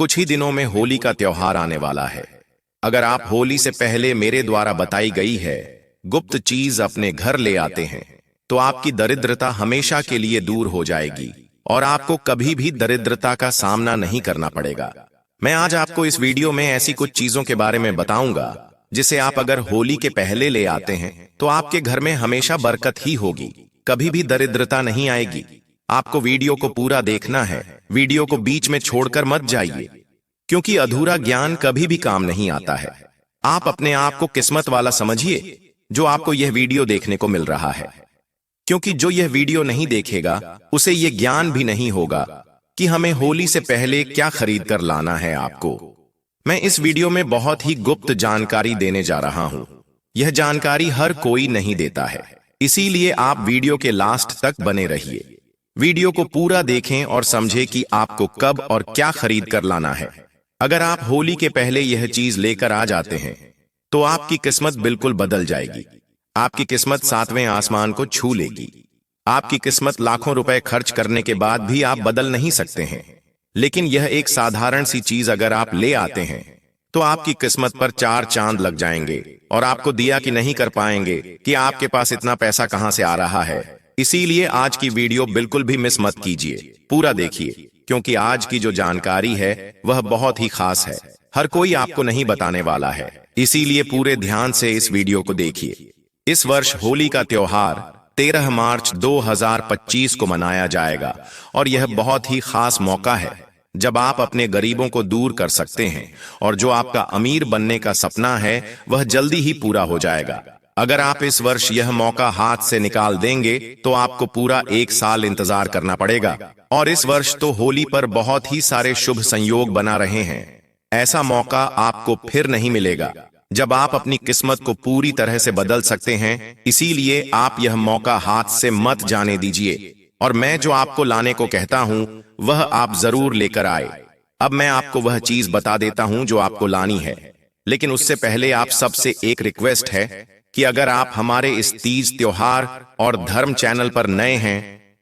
कुछ ही दिनों में होली का त्योहार आने वाला है। अगर आप होली से पहले मेरे द्वारा बताई गई है गुप्त चीज अपने घर ले आते हैं तो आपकी दरिद्रता हमेशा के लिए दूर हो जाएगी और आपको कभी भी दरिद्रता का सामना नहीं करना पड़ेगा। मैं आज आपको इस वीडियो में ऐसी कुछ चीजों के बारे में बताऊंगा जिसे आप अगर होली के पहले ले आते हैं तो आपके घर में हमेशा बरकत ही होगी, कभी भी दरिद्रता नहीं आएगी। आपको वीडियो को पूरा देखना है, वीडियो को बीच में छोड़कर मत जाइए, क्योंकि अधूरा ज्ञान कभी भी काम नहीं आता है। आप अपने आप को किस्मत वाला समझिए जो आपको यह वीडियो देखने को मिल रहा है, क्योंकि जो यह वीडियो नहीं देखेगा उसे यह ज्ञान भी नहीं होगा कि हमें होली से पहले क्या खरीद कर लाना है। आपको मैं इस वीडियो में बहुत ही गुप्त जानकारी देने जा रहा हूं। यह जानकारी हर कोई नहीं देता है, इसीलिए आप वीडियो के लास्ट तक बने रहिए। वीडियो को पूरा देखें और समझें कि आपको कब और क्या खरीद कर लाना है। अगर आप होली के पहले यह चीज लेकर आ जाते हैं तो आपकी किस्मत बिल्कुल बदल जाएगी। आपकी किस्मत सातवें आसमान को छू लेगी। आपकी किस्मत लाखों रुपए खर्च करने के बाद भी आप बदल नहीं सकते हैं, लेकिन यह एक साधारण सी चीज अगर आप ले आते हैं तो आपकी किस्मत पर चार चांद लग जाएंगे और आपको दिया कि नहीं कर पाएंगे कि आपके पास इतना पैसा कहां से आ रहा है। इसीलिए आज की वीडियो बिल्कुल भी मिस मत कीजिए, पूरा देखिए, क्योंकि आज की जो जानकारी है वह बहुत ही खास है। हर कोई आपको नहीं बताने वाला है, इसीलिए पूरे ध्यान से इस वीडियो को देखिए। इस वर्ष होली का त्योहार 13 मार्च 2025 को मनाया जाएगा और यह बहुत ही खास मौका है जब आप अपने गरीबों को दूर कर सकते हैं और जो आपका अमीर बनने का सपना है वह जल्दी ही पूरा हो जाएगा। अगर आप इस वर्ष यह मौका हाथ से निकाल देंगे तो आपको पूरा 1 साल इंतजार करना पड़ेगा। और इस वर्ष तो होली पर बहुत ही सारे शुभ संयोग बना रहे हैं। ऐसा मौका आपको फिर नहीं मिलेगा जब आप अपनी किस्मत को पूरी तरह से बदल सकते हैं। इसीलिए आप यह मौका हाथ से मत जाने दीजिए और मैं जो आपको लाने को कहता हूं वह आप जरूर लेकर आए। अब मैं आपको वह चीज बता देता हूं जो आपको लानी है, लेकिन उससे पहले आप सबसे एक रिक्वेस्ट है कि अगर आप हमारे इस तीज त्योहार और धर्म चैनल पर नए हैं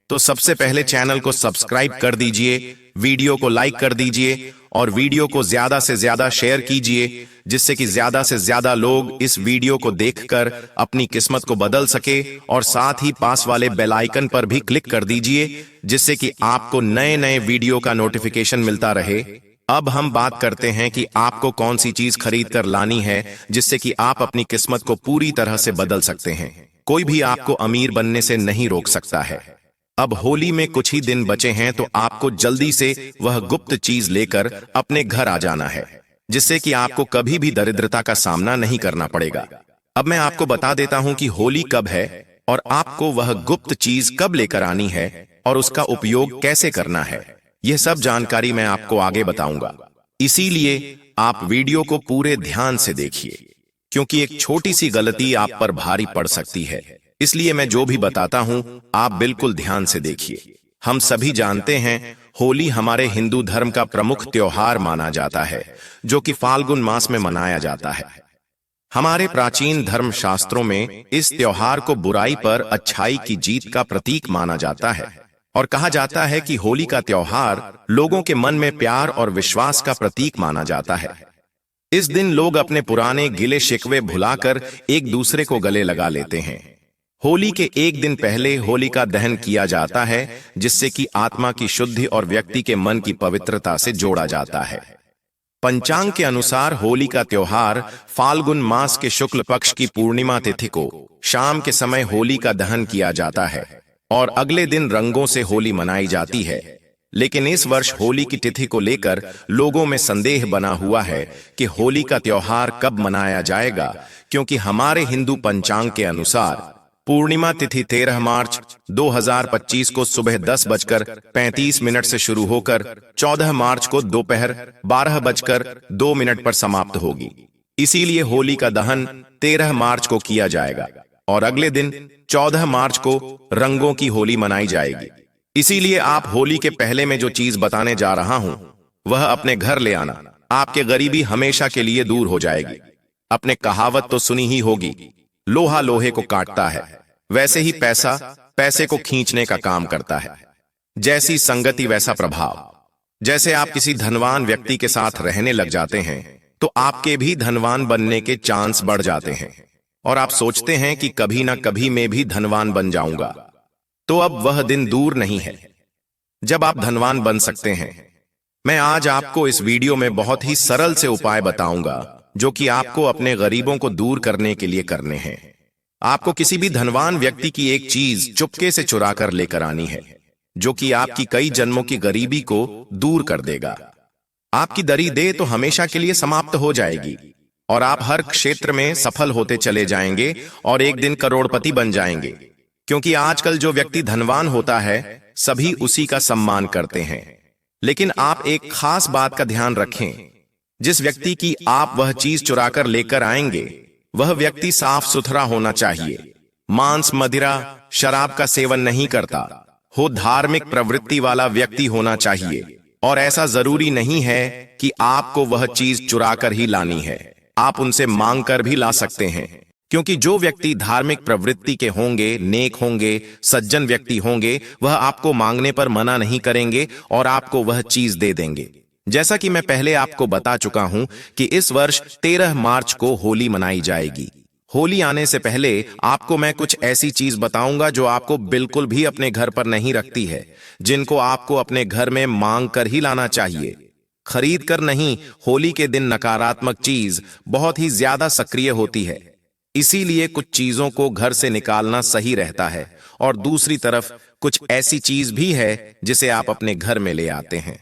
तो सबसे पहले चैनल को सब्सक्राइब कर दीजिए, वीडियो को लाइक कर दीजिए और वीडियो को ज्यादा से ज्यादा शेयर कीजिए, जिससे कि ज्यादा से ज्यादा लोग इस वीडियो को देखकर अपनी किस्मत को बदल सके। और साथ ही पास वाले बेल आइकन पर भी क्लिक कर दीजिए, जिससे कि आपको नए नए वीडियो का नोटिफिकेशन मिलता रहे। अब हम बात करते हैं कि आपको कौन सी चीज खरीद कर लानी है जिससे कि आप अपनी किस्मत को पूरी तरह से बदल सकते हैं। कोई भी आपको अमीर बनने से नहीं रोक सकता है। अब होली में कुछ ही दिन बचे हैं तो आपको जल्दी से वह गुप्त चीज लेकर अपने घर आ जाना है, जिससे कि आपको कभी भी दरिद्रता का सामना नहीं करना पड़ेगा। अब मैं आपको बता देता हूं कि होली कब है और आपको वह गुप्त चीज कब लेकर आनी है और उसका उपयोग कैसे करना है। यह सब जानकारी मैं आपको आगे बताऊंगा, इसीलिए आप वीडियो को पूरे ध्यान से देखिए, क्योंकि एक छोटी सी गलती आप पर भारी पड़ सकती है। इसलिए मैं जो भी बताता हूं आप बिल्कुल ध्यान से देखिए। हम सभी जानते हैं होली हमारे हिंदू धर्म का प्रमुख त्योहार माना जाता है, जो कि फाल्गुन मास में मनाया जाता है। हमारे प्राचीन धर्म शास्त्रों में इस त्योहार को बुराई पर अच्छाई की जीत का प्रतीक माना जाता है और कहा जाता है कि होली का त्योहार लोगों के मन में प्यार और विश्वास का प्रतीक माना जाता है। इस दिन लोग अपने पुराने गिले शिकवे भुलाकर एक दूसरे को गले लगा लेते हैं। होली के एक दिन पहले होलिका दहन किया जाता है, जिससे कि आत्मा की शुद्धि और व्यक्ति के मन की पवित्रता से जोड़ा जाता है। पंचांग के अनुसार होली का त्योहार फाल्गुन मास के शुक्ल पक्ष की पूर्णिमा तिथि को शाम के समय होली का दहन किया जाता है और अगले दिन रंगों से होली मनाई जाती है। लेकिन इस वर्ष होली की तिथि को लेकर लोगों में संदेह बना हुआ है कि होली का त्योहार कब मनाया जाएगा, क्योंकि हमारे हिंदू पंचांग के अनुसार पूर्णिमा तिथि 13 मार्च 2025 को सुबह 10:35 से शुरू होकर 14 मार्च को दोपहर 12:02 पर समाप्त होगी। इसीलिए होली का दहन 13 मार्च को किया जाएगा और अगले दिन 14 मार्च को रंगों की होली मनाई जाएगी। इसीलिए आप होली के पहले में जो चीज बताने जा रहा हूं वह अपने घर ले आना। आपके गरीबी हमेशा के लिए दूर हो जाएगी। अपने कहावत तो सुनी ही होगी, लोहा लोहे को काटता है, वैसे ही पैसा पैसे को खींचने का काम करता है। जैसी संगति वैसा प्रभाव। जैसे आप किसी धनवान व्यक्ति के साथ रहने लग जाते हैं तो आपके भी धनवान बनने के चांस बढ़ जाते हैं और आप सोचते हैं कि कभी ना कभी मैं भी धनवान बन जाऊंगा। तो अब वह दिन दूर नहीं है जब आप धनवान बन सकते हैं। मैं आज आपको इस वीडियो में बहुत ही सरल से उपाय बताऊंगा जो कि आपको अपने गरीबों को दूर करने के लिए करने हैं। आपको किसी भी धनवान व्यक्ति की एक चीज चुपके से चुरा कर लेकर आनी है जो कि आपकी कई जन्मों की गरीबी को दूर कर देगा। आपकी दरी दे तो हमेशा के लिए समाप्त हो जाएगी और आप हर क्षेत्र में सफल होते चले जाएंगे और एक दिन करोड़पति बन जाएंगे। क्योंकि आजकल जो व्यक्ति धनवान होता है सभी उसी का सम्मान करते हैं। लेकिन आप एक खास बात का ध्यान रखें, जिस व्यक्ति की आप वह चीज चुरा कर लेकर आएंगे वह व्यक्ति साफ सुथरा होना चाहिए, मांस मदिरा शराब का सेवन नहीं करता हो, धार्मिक प्रवृत्ति वाला व्यक्ति होना चाहिए। और ऐसा जरूरी नहीं है कि आपको वह चीज चुरा कर ही लानी है, आप उनसे मांग कर भी ला सकते हैं। क्योंकि जो व्यक्ति धार्मिक प्रवृत्ति के होंगे, नेक होंगे, सज्जन व्यक्ति होंगे, वह आपको मांगने पर मना नहीं करेंगे और आपको वह चीज दे देंगे। जैसा कि मैं पहले आपको बता चुका हूं कि इस वर्ष 13 मार्च को होली मनाई जाएगी। होली आने से पहले आपको मैं कुछ ऐसी चीज बताऊंगा जो आपको बिल्कुल भी अपने घर पर नहीं रखती है, जिनको आपको अपने घर में मांग कर ही लाना चाहिए, खरीद कर नहीं। होली के दिन नकारात्मक चीज बहुत ही ज्यादा सक्रिय होती है, इसीलिए कुछ चीजों को घर से निकालना सही रहता है। और दूसरी तरफ कुछ ऐसी चीज भी है जिसे आप अपने घर में ले आते हैं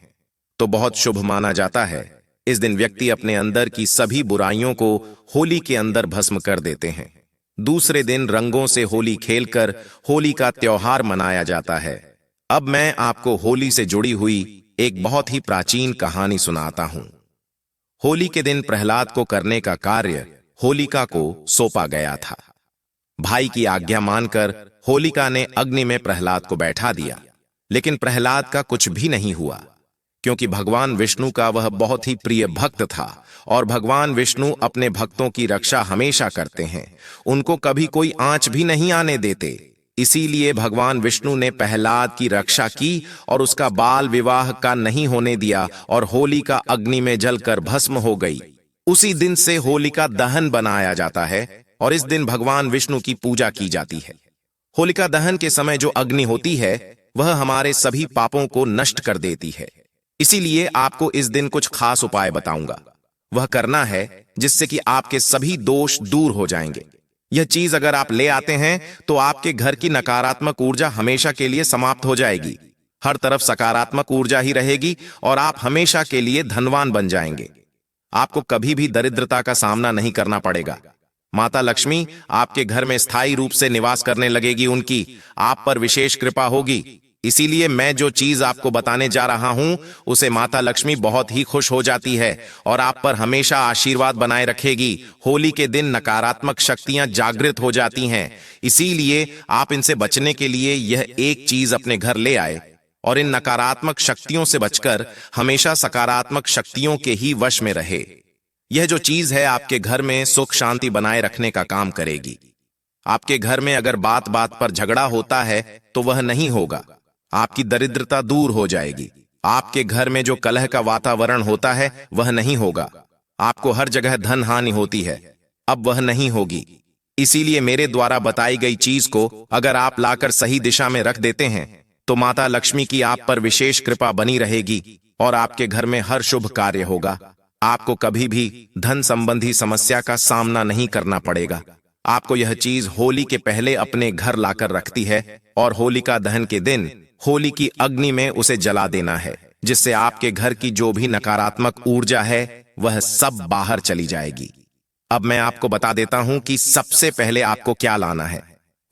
तो बहुत शुभ माना जाता है। इस दिन व्यक्ति अपने अंदर की सभी बुराइयों को होली के अंदर भस्म कर देते हैं। दूसरे दिन रंगों से होली खेलकर होली का त्योहार मनाया जाता है। अब मैं आपको होली से जुड़ी हुई एक बहुत ही प्राचीन कहानी सुनाता हूं। होली के दिन प्रहलाद को करने का कार्य होलिका को सौंपा गया था। भाई की आज्ञा मानकर होलिका ने अग्नि में प्रहलाद को बैठा दिया, लेकिन प्रहलाद का कुछ भी नहीं हुआ, क्योंकि भगवान विष्णु का वह बहुत ही प्रिय भक्त था और भगवान विष्णु अपने भक्तों की रक्षा हमेशा करते हैं, उनको कभी कोई आंच भी नहीं आने देते। इसीलिए भगवान विष्णु ने प्रहलाद की रक्षा की और उसका बाल विवाह का नहीं होने दिया और होलिका अग्नि में जलकर भस्म हो गई। उसी दिन से होलिका दहन बनाया जाता है और इस दिन भगवान विष्णु की पूजा की जाती है। होलिका दहन के समय जो अग्नि होती है वह हमारे सभी पापों को नष्ट कर देती है। इसीलिए आपको इस दिन कुछ खास उपाय बताऊंगा, वह करना है जिससे कि आपके सभी दोष दूर हो जाएंगे। यह चीज अगर आप ले आते हैं तो आपके घर की नकारात्मक ऊर्जा हमेशा के लिए समाप्त हो जाएगी, हर तरफ सकारात्मक ऊर्जा ही रहेगी और आप हमेशा के लिए धनवान बन जाएंगे। आपको कभी भी दरिद्रता का सामना नहीं करना पड़ेगा। माता लक्ष्मी आपके घर में स्थायी रूप से निवास करने लगेगी, उनकी आप पर विशेष कृपा होगी। इसीलिए मैं जो चीज आपको बताने जा रहा हूं उसे माता लक्ष्मी बहुत ही खुश हो जाती है और आप पर हमेशा आशीर्वाद बनाए रखेगी। होली के दिन नकारात्मक शक्तियां जागृत हो जाती हैं, इसीलिए आप इनसे बचने के लिए यह एक चीज अपने घर ले आए और इन नकारात्मक शक्तियों से बचकर हमेशा सकारात्मक शक्तियों के ही वश में रहे। यह जो चीज है आपके घर में सुख शांति बनाए रखने का काम करेगी। आपके घर में अगर बात बात पर झगड़ा होता है तो वह नहीं होगा, आपकी दरिद्रता दूर हो जाएगी। आपके घर में जो कलह का वातावरण होता है वह नहीं होगा, आपको हर जगह धन हानि होती है, अब वह नहीं होगी। इसीलिए मेरे द्वारा बताई गई चीज को अगर आप लाकर सही दिशा में रख देते हैं तो माता लक्ष्मी की आप पर विशेष कृपा बनी रहेगी और आपके घर में हर शुभ कार्य होगा। आपको कभी भी धन संबंधी समस्या का सामना नहीं करना पड़ेगा। आपको यह चीज होली के पहले अपने घर लाकर रखती है और होलिका दहन के दिन होली की अग्नि में उसे जला देना है, जिससे आपके घर की जो भी नकारात्मक ऊर्जा है वह सब बाहर चली जाएगी। अब मैं आपको बता देता हूं कि सबसे पहले आपको क्या लाना है,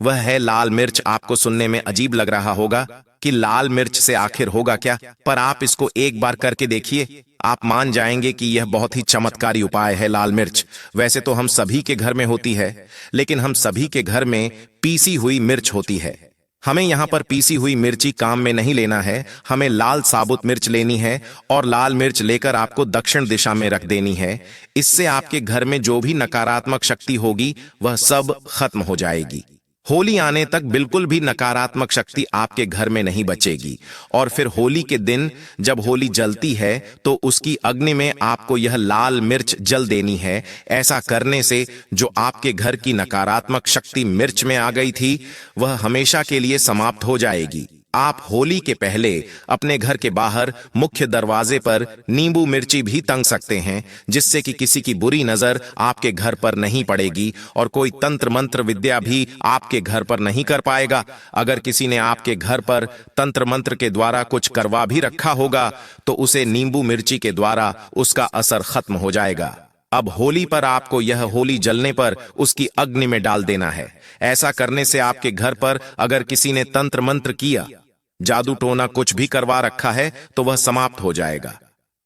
वह है लाल मिर्च। आपको सुनने में अजीब लग रहा होगा कि लाल मिर्च से आखिर होगा क्या, पर आप इसको एक बार करके देखिए, आप मान जाएंगे कि यह बहुत ही चमत्कारी उपाय है। लाल मिर्च वैसे तो हम सभी के घर में होती है, लेकिन हम सभी के घर में पीसी हुई मिर्च होती है। हमें यहाँ पर पीसी हुई मिर्ची काम में नहीं लेना है, हमें लाल साबुत मिर्च लेनी है और लाल मिर्च लेकर आपको दक्षिण दिशा में रख देनी है। इससे आपके घर में जो भी नकारात्मक शक्ति होगी वह सब खत्म हो जाएगी। होली आने तक बिल्कुल भी नकारात्मक शक्ति आपके घर में नहीं बचेगी। और फिर होली के दिन जब होली जलती है तो उसकी अग्नि में आपको यह लाल मिर्च जल देनी है। ऐसा करने से जो आपके घर की नकारात्मक शक्ति मिर्च में आ गई थी वह हमेशा के लिए समाप्त हो जाएगी। आप होली के पहले अपने घर के बाहर मुख्य दरवाजे पर नींबू मिर्ची भी टंग सकते हैं, जिससे कि किसी की बुरी नजर आपके घर पर नहीं पड़ेगी और कोई तंत्र मंत्र विद्या भी आपके घर पर नहीं कर पाएगा। अगर किसी ने आपके घर पर तंत्र मंत्र के द्वारा कुछ करवा भी रखा होगा तो उसे नींबू मिर्ची के द्वारा उसका असर खत्म हो जाएगा। अब होली पर आपको यह होली जलने पर उसकी अग्नि में डाल देना है। ऐसा करने से आपके घर पर अगर किसी ने तंत्र मंत्र किया, जादू टोना कुछ भी करवा रखा है तो वह समाप्त हो जाएगा।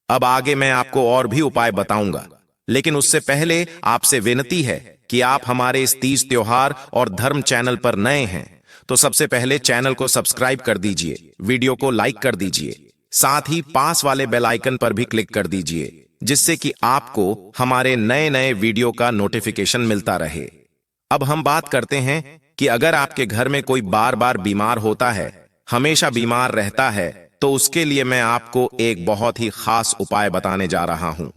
अब आगे मैं आपको और भी उपाय बताऊंगा, लेकिन उससे पहले आपसे विनती है कि आप हमारे इस तीज त्योहार और धर्म चैनल पर नए हैं तो सबसे पहले चैनल को सब्सक्राइब कर दीजिए, वीडियो को लाइक कर दीजिए, साथ ही पास वाले बेल आइकन पर भी क्लिक कर दीजिए, जिससे कि आपको हमारे नए नए वीडियो का नोटिफिकेशन मिलता रहे। अब हम बात करते हैं कि अगर आपके घर में कोई बार बार बीमार होता है, हमेशा बीमार रहता है, तो उसके लिए मैं आपको एक बहुत ही खास उपाय बताने जा रहा हूं।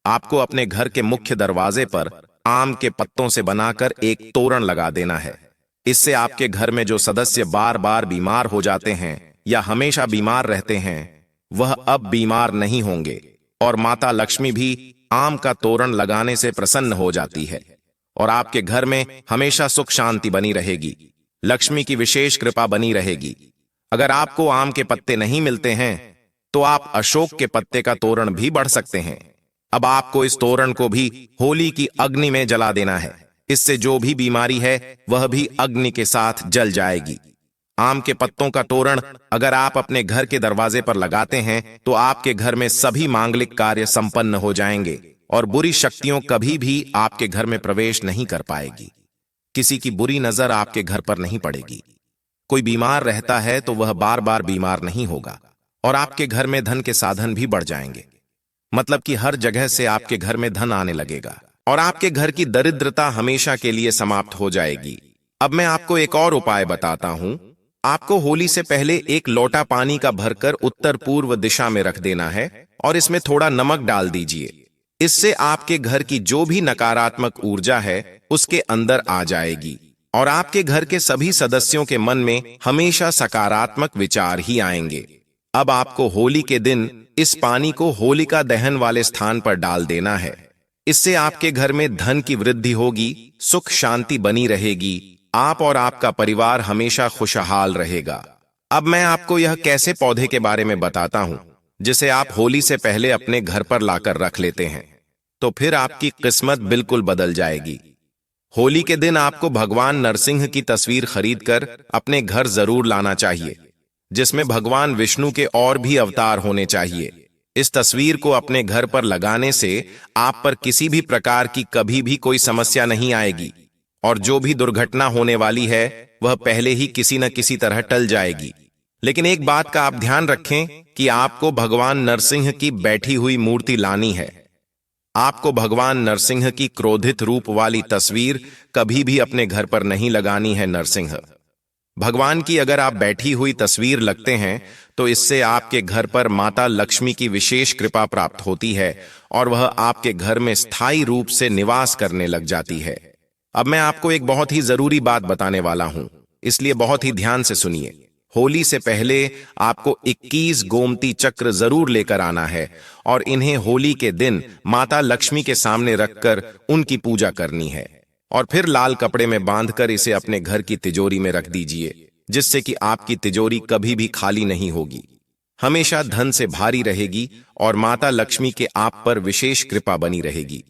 आपको अपने घर के मुख्य दरवाजे पर आम के पत्तों से बनाकर एक तोरण लगा देना है। इससे आपके घर में जो सदस्य बार बार बीमार हो जाते हैं या हमेशा बीमार रहते हैं वह अब बीमार नहीं होंगे और माता लक्ष्मी भी आम का तोरण लगाने से प्रसन्न हो जाती है और आपके घर में हमेशा सुख शांति बनी रहेगी, लक्ष्मी की विशेष कृपा बनी रहेगी। अगर आपको आम के पत्ते नहीं मिलते हैं तो आप अशोक के पत्ते का तोरण भी बढ़ सकते हैं। अब आपको इस तोरण को भी होली की अग्नि में जला देना है। इससे जो भी बीमारी है वह भी अग्नि के साथ जल जाएगी। आम के पत्तों का तोरण अगर आप अपने घर के दरवाजे पर लगाते हैं तो आपके घर में सभी मांगलिक कार्य संपन्न हो जाएंगे और बुरी शक्तियों कभी भी आपके घर में प्रवेश नहीं कर पाएगी। किसी की बुरी नजर आपके घर पर नहीं पड़ेगी। कोई बीमार रहता है तो वह बार बार बीमार नहीं होगा और आपके घर में धन के साधन भी बढ़ जाएंगे। मतलब कि हर जगह से आपके घर में धन आने लगेगा और आपके घर की दरिद्रता हमेशा के लिए समाप्त हो जाएगी। अब मैं आपको एक और उपाय बताता हूं। आपको होली से पहले एक लोटा पानी का भरकर उत्तर पूर्व दिशा में रख देना है और इसमें थोड़ा नमक डाल दीजिए। इससे आपके घर की जो भी नकारात्मक ऊर्जा है उसके अंदर आ जाएगी और आपके घर के सभी सदस्यों के मन में हमेशा सकारात्मक विचार ही आएंगे। अब आपको होली के दिन इस पानी को होलिका दहन वाले स्थान पर डाल देना है। इससे आपके घर में धन की वृद्धि होगी, सुख शांति बनी रहेगी, आप और आपका परिवार हमेशा खुशहाल रहेगा। अब मैं आपको यह कैसे पौधे के बारे में बताता हूं जिसे आप होली से पहले अपने घर पर लाकर रख लेते हैं, तो फिर आपकी किस्मत बिल्कुल बदल जाएगी। होली के दिन आपको भगवान नरसिंह की तस्वीर खरीदकर अपने घर जरूर लाना चाहिए, जिसमें भगवान विष्णु के और भी अवतार होने चाहिए। इस तस्वीर को अपने घर पर लगाने से आप पर किसी भी प्रकार की कभी भी कोई समस्या नहीं आएगी और जो भी दुर्घटना होने वाली है वह पहले ही किसी न किसी तरह टल जाएगी। लेकिन एक बात का आप ध्यान रखें कि आपको भगवान नरसिंह की बैठी हुई मूर्ति लानी है। आपको भगवान नरसिंह की क्रोधित रूप वाली तस्वीर कभी भी अपने घर पर नहीं लगानी है। नरसिंह भगवान की अगर आप बैठी हुई तस्वीर लगते हैं तो इससे आपके घर पर माता लक्ष्मी की विशेष कृपा प्राप्त होती है और वह आपके घर में स्थायी रूप से निवास करने लग जाती है। अब मैं आपको एक बहुत ही जरूरी बात बताने वाला हूं, इसलिए बहुत ही ध्यान से सुनिए। होली से पहले आपको 21 गोमती चक्र जरूर लेकर आना है और इन्हें होली के दिन माता लक्ष्मी के सामने रखकर उनकी पूजा करनी है और फिर लाल कपड़े में बांधकर इसे अपने घर की तिजोरी में रख दीजिए, जिससे कि आपकी तिजोरी कभी भी खाली नहीं होगी, हमेशा धन से भारी रहेगी और माता लक्ष्मी के आप पर विशेष कृपा बनी रहेगी।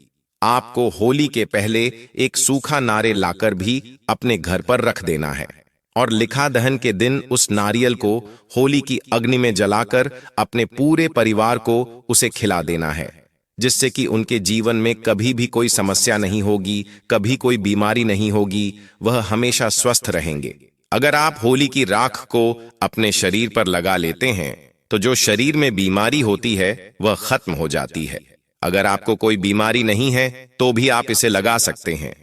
आपको होली के पहले एक सूखा नारियल लाकर भी अपने घर पर रख देना है और लिखा दहन के दिन उस नारियल को होली की अग्नि में जलाकर अपने पूरे परिवार को उसे खिला देना है, जिससे कि उनके जीवन में कभी भी कोई समस्या नहीं होगी, कभी कोई बीमारी नहीं होगी, वह हमेशा स्वस्थ रहेंगे। अगर आप होली की राख को अपने शरीर पर लगा लेते हैं तो जो शरीर में बीमारी होती है वह खत्म हो जाती है। अगर आपको कोई बीमारी नहीं है तो भी आप इसे लगा सकते हैं।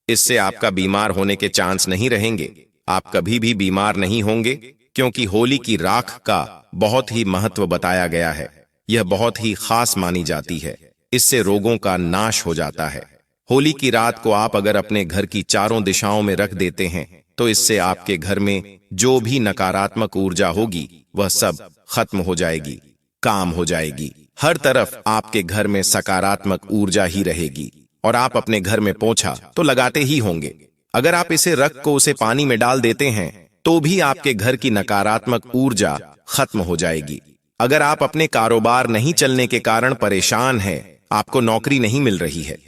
इससे आपका बीमार होने के चांस नहीं रहेंगे। आप कभी भी बीमार नहीं होंगे, क्योंकि होली की राख का बहुत ही महत्व बताया गया है। यह बहुत ही खास मानी जाती है। इससे रोगों का नाश हो जाता है। होली की रात को आप अगर अपने घर की चारों दिशाओं में रख देते हैं तो इससे आपके घर में जो भी नकारात्मक ऊर्जा होगी वह सब खत्म हो जाएगी, काम हो जाएगी। हर तरफ आपके घर में सकारात्मक ऊर्जा ही रहेगी। और आप अपने घर में पोछा तो लगाते ही होंगे। अगर आप इसे रख को उसे पानी में डाल देते हैं तो भी आपके घर की नकारात्मक ऊर्जा खत्म हो जाएगी। अगर आप अपने कारोबार नहीं चलने के कारण परेशान हैं, आपको नौकरी नहीं मिल रही है,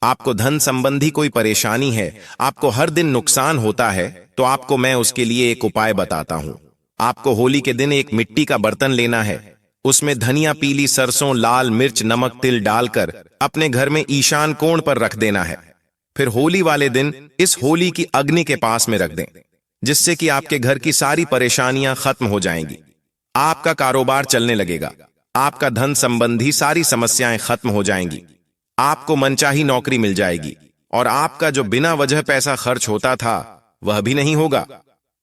आपको धन संबंधी कोई परेशानी है, आपको हर दिन नुकसान होता है, तो आपको मैं उसके लिए एक उपाय बताता हूं। आपको होली के दिन एक मिट्टी का बर्तन लेना है। उसमें धनिया, पीली सरसों, लाल मिर्च, नमक, तिल डालकर अपने घर में ईशान कोण पर रख देना है। फिर होली वाले दिन इस होली की अग्नि के पास में रख दें, जिससे कि आपके घर की सारी परेशानियां खत्म हो जाएंगी। आपका कारोबार चलने लगेगा, आपका धन संबंधी सारी समस्याएं खत्म हो जाएंगी, आपको मनचाही नौकरी मिल जाएगी और आपका जो बिना वजह पैसा खर्च होता था वह भी नहीं होगा।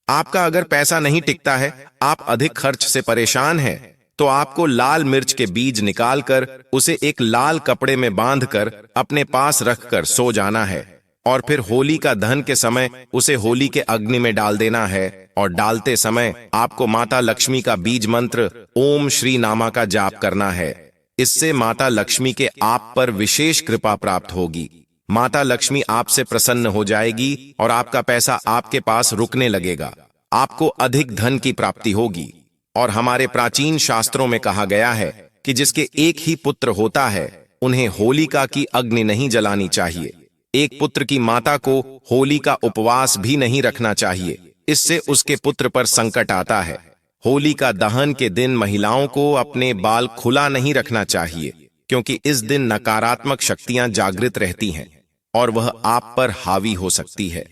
आपका अगर पैसा नहीं टिकता है, आप अधिक खर्च से परेशान हैं, तो आपको लाल मिर्च के बीज निकालकर उसे एक लाल कपड़े में बांधकर अपने पास रखकर सो जाना है और फिर होली का दहन के समय उसे होली के अग्नि में डाल देना है। और डालते समय आपको माता लक्ष्मी का बीज मंत्र ओम श्री नामा का जाप करना है। इससे माता लक्ष्मी के आप पर विशेष कृपा प्राप्त होगी। माता लक्ष्मी आपसे प्रसन्न हो जाएगी और आपका पैसा आपके पास रुकने लगेगा। आपको अधिक धन की प्राप्ति होगी। और हमारे प्राचीन शास्त्रों में कहा गया है कि जिसके एक ही पुत्र होता है उन्हें होलिका की अग्नि नहीं जलानी चाहिए। एक पुत्र की माता को होली का उपवास भी नहीं रखना चाहिए, इससे उसके पुत्र पर संकट आता है। होली का दहन के दिन महिलाओं को अपने बाल खुला नहीं रखना चाहिए, क्योंकि इस दिन नकारात्मक शक्तियां जागृत रहती हैं और वह आप पर हावी हो सकती है।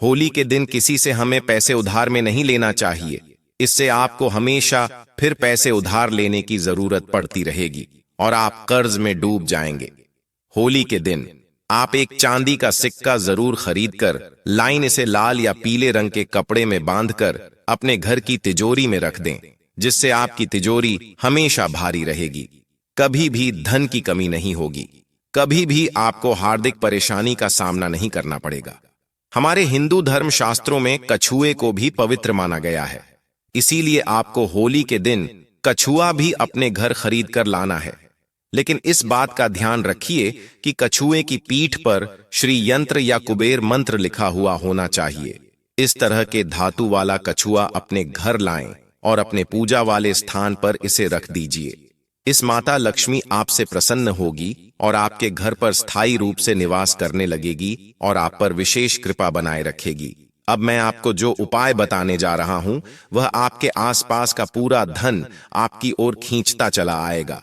होली के दिन किसी से हमें पैसे उधार में नहीं लेना चाहिए, इससे आपको हमेशा फिर पैसे उधार लेने की जरूरत पड़ती रहेगी और आप कर्ज में डूब जाएंगे। होली के दिन आप एक चांदी का सिक्का जरूर खरीदकर लाइन इसे लाल या पीले रंग के कपड़े में बांधकर अपने घर की तिजोरी में रख दें, जिससे आपकी तिजोरी हमेशा भारी रहेगी। कभी भी धन की कमी नहीं होगी, कभी भी आपको हार्दिक परेशानी का सामना नहीं करना पड़ेगा। हमारे हिंदू धर्म शास्त्रों में कछुए को भी पवित्र माना गया है, इसीलिए आपको होली के दिन कछुआ भी अपने घर खरीद कर लाना है। लेकिन इस बात का ध्यान रखिए कि कछुए की पीठ पर श्री यंत्र या कुबेर मंत्र लिखा हुआ होना चाहिए। इस तरह के धातु वाला कछुआ अपने घर लाएं और अपने पूजा वाले स्थान पर इसे रख दीजिए। इस माता लक्ष्मी आपसे प्रसन्न होगी और आपके घर पर स्थायी रूप से निवास करने लगेगी और आप पर विशेष कृपा बनाए रखेगी। अब मैं आपको जो उपाय बताने जा रहा हूं वह आपके आसपास का पूरा धन आपकी ओर खींचता चला आएगा।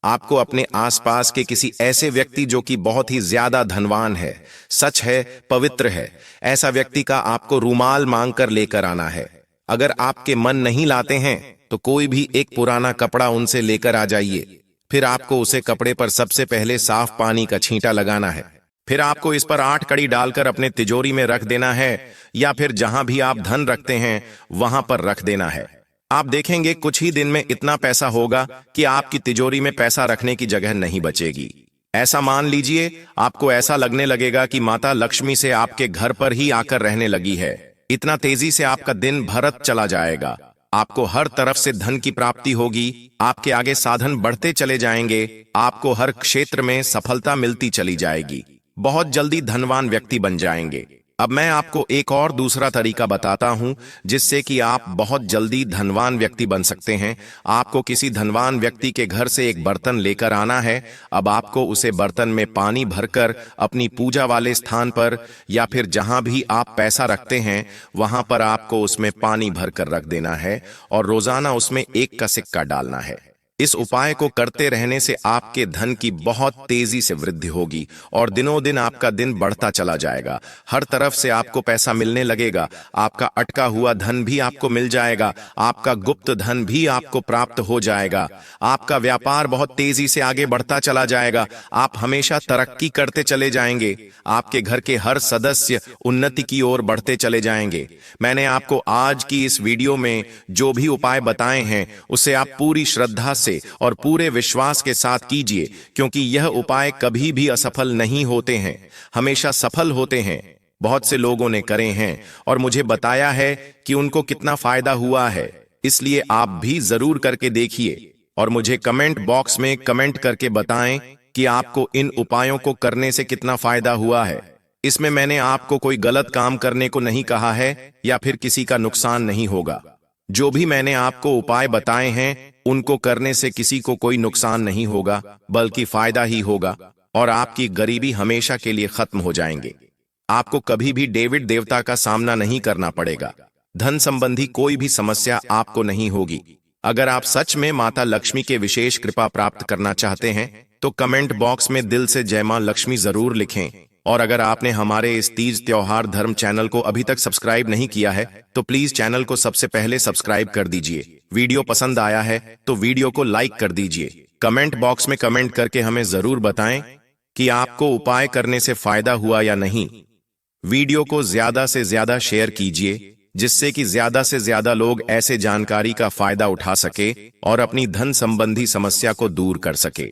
आपको अपने आसपास के किसी ऐसे व्यक्ति जो कि बहुत ही ज्यादा धनवान है, सच है, पवित्र है, ऐसा व्यक्ति का आपको रूमाल मांगकर लेकर आना है। अगर आपके मन नहीं लाते हैं तो कोई भी एक पुराना कपड़ा उनसे लेकर आ जाइए। फिर आपको उसे कपड़े पर सबसे पहले साफ पानी का छींटा लगाना है। फिर आपको इस पर 8 कड़ी डालकर अपने तिजोरी में रख देना है, या फिर जहां भी आप धन रखते हैं वहां पर रख देना है। आप देखेंगे कुछ ही दिन में इतना पैसा होगा कि आपकी तिजोरी में पैसा रखने की जगह नहीं बचेगी। ऐसा मान लीजिए आपको ऐसा लगने लगेगा कि माता लक्ष्मी से आपके घर पर ही आकर रहने लगी है। इतना तेजी से आपका दिन भरत चला जाएगा। आपको हर तरफ से धन की प्राप्ति होगी, आपके आगे साधन बढ़ते चले जाएंगे, आपको हर क्षेत्र में सफलता मिलती चली जाएगी, बहुत जल्दी धनवान व्यक्ति बन जाएंगे। अब मैं आपको एक और दूसरा तरीका बताता हूं जिससे कि आप बहुत जल्दी धनवान व्यक्ति बन सकते हैं। आपको किसी धनवान व्यक्ति के घर से एक बर्तन लेकर आना है। अब आपको उसे बर्तन में पानी भरकर अपनी पूजा वाले स्थान पर या फिर जहां भी आप पैसा रखते हैं वहां पर आपको उसमें पानी भरकर रख देना है और रोजाना उसमें 1 का सिक्का डालना है। इस उपाय को करते रहने से आपके धन की बहुत तेजी से वृद्धि होगी और दिनों दिन आपका दिन बढ़ता चला जाएगा। हर तरफ से आपको पैसा मिलने लगेगा। आपका अटका हुआ धन भी आपको मिल जाएगा। आपका गुप्त धन भी आपको प्राप्त हो जाएगा। आपका व्यापार बहुत तेजी से आगे बढ़ता चला जाएगा। आप हमेशा तरक्की करते चले जाएंगे। आपके घर के हर सदस्य उन्नति की ओर बढ़ते चले जाएंगे। मैंने आपको आज की इस वीडियो में जो भी उपाय बताए हैं उसे आप पूरी श्रद्धा से और पूरे विश्वास के साथ कीजिए, क्योंकि यह उपाय कभी भी असफल नहीं होते हैं, हमेशा सफल होते हैं। बहुत से लोगों ने करे हैं और मुझे बताया है कि उनको कितना फायदा हुआ है। इसलिए आप भी जरूर करके देखिए और मुझे कमेंट बॉक्स में कमेंट करके बताएं कि आपको इन उपायों को करने से कितना फायदा हुआ है। इसमें मैंने आपको कोई गलत काम करने को नहीं कहा है या फिर किसी का नुकसान नहीं होगा। जो भी मैंने आपको उपाय बताए हैं उनको करने से किसी को कोई नुकसान नहीं होगा, बल्कि फायदा ही होगा और आपकी गरीबी हमेशा के लिए खत्म हो जाएंगे। आपको कभी भी डेविड देवता का सामना नहीं करना पड़ेगा। धन संबंधी कोई भी समस्या आपको नहीं होगी। अगर आप सच में माता लक्ष्मी के विशेष कृपा प्राप्त करना चाहते हैं तो कमेंट बॉक्स में दिल से जय मां लक्ष्मी जरूर लिखें। और अगर आपने हमारे इस तीज त्योहार धर्म चैनल को अभी तक सब्सक्राइब नहीं किया है तो प्लीज चैनल को सबसे पहले सब्सक्राइब कर दीजिए। वीडियो पसंद आया है तो वीडियो को लाइक कर दीजिए। कमेंट बॉक्स में कमेंट करके हमें जरूर बताएं कि आपको उपाय करने से फायदा हुआ या नहीं। वीडियो को ज्यादा से ज्यादा शेयर कीजिए, जिससे कि ज्यादा से ज्यादा लोग ऐसे जानकारी का फायदा उठा सके और अपनी धन संबंधी समस्या को दूर कर सके।